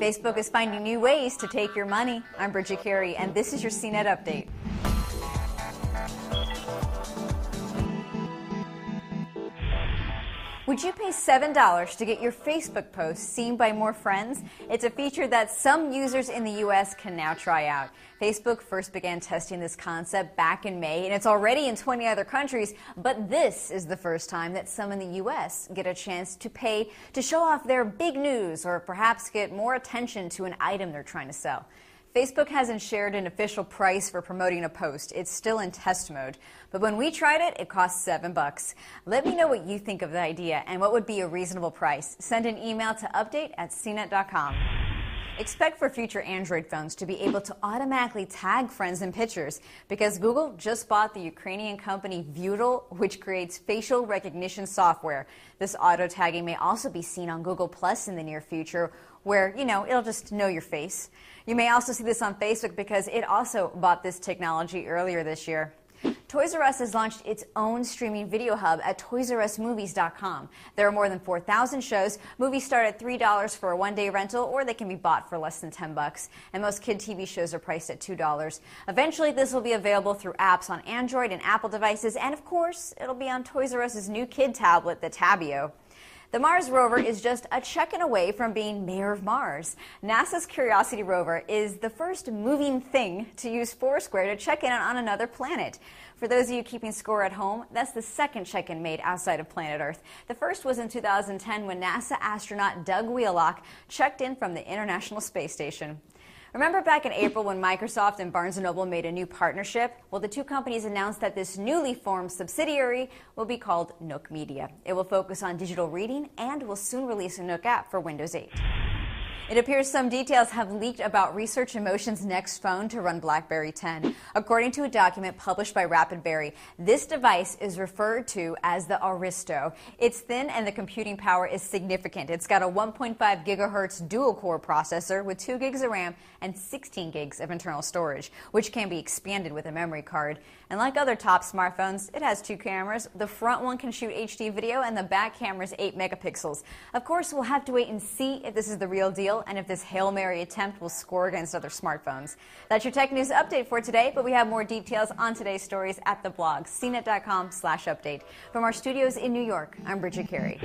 Facebook is finding new ways to take your money. I'm Bridget Carey, and this is your CNET Update. Would you pay $7 to get your Facebook posts seen by more friends? It's a feature that some users in the U.S. can now try out. Facebook first began testing this concept back in May, and it's already in 20 other countries, but this is the first time that some in the U.S. get a chance to pay to show off their big news or perhaps get more attention to an item they're trying to sell. Facebook hasn't shared an official price for promoting a post. It's still in test mode. But when we tried it, it cost $7. Let me know what you think of the idea and what would be a reasonable price. Send an email to update@cnet.com. Expect for future Android phones to be able to automatically tag friends in pictures because Google just bought the Ukrainian company Vutal, which creates facial recognition software. This auto tagging may also be seen on Google Plus in the near future, where, it'll just know your face. You may also see this on Facebook because it also bought this technology earlier this year. Toys R Us has launched its own streaming video hub at toysrusmovies.com. There are more than 4,000 shows. Movies start at $3 for a one-day rental, or they can be bought for less than $10. And most kid TV shows are priced at $2. Eventually, this will be available through apps on Android and Apple devices, and of course, it'll be on Toys R Us's new kid tablet, the Tabio. The Mars rover is just a check-in away from being mayor of Mars. NASA's Curiosity rover is the first moving thing to use Foursquare to check in on another planet. For those of you keeping score at home, that's the second check-in made outside of planet Earth. The first was in 2010 when NASA astronaut Doug Wheelock checked in from the International Space Station. Remember back in April when Microsoft and Barnes & Noble made a new partnership? Well, the two companies announced that this newly formed subsidiary will be called Nook Media. It will focus on digital reading and will soon release a Nook app for Windows 8. It appears some details have leaked about Research in Motion's next phone to run BlackBerry 10. According to a document published by RapidBerry, this device is referred to as the Aristo. It's thin and the computing power is significant. It's got a 1.5 gigahertz dual-core processor with 2 gigs of RAM and 16 gigs of internal storage, which can be expanded with a memory card. And like other top smartphones, it has 2 cameras. The front one can shoot HD video and the back camera is 8 megapixels. Of course, we'll have to wait and see if this is the real deal and if this Hail Mary attempt will score against other smartphones. That's your tech news update for today, but we have more details on today's stories at the blog, cnet.com/update. From our studios in New York, I'm Bridget Carey.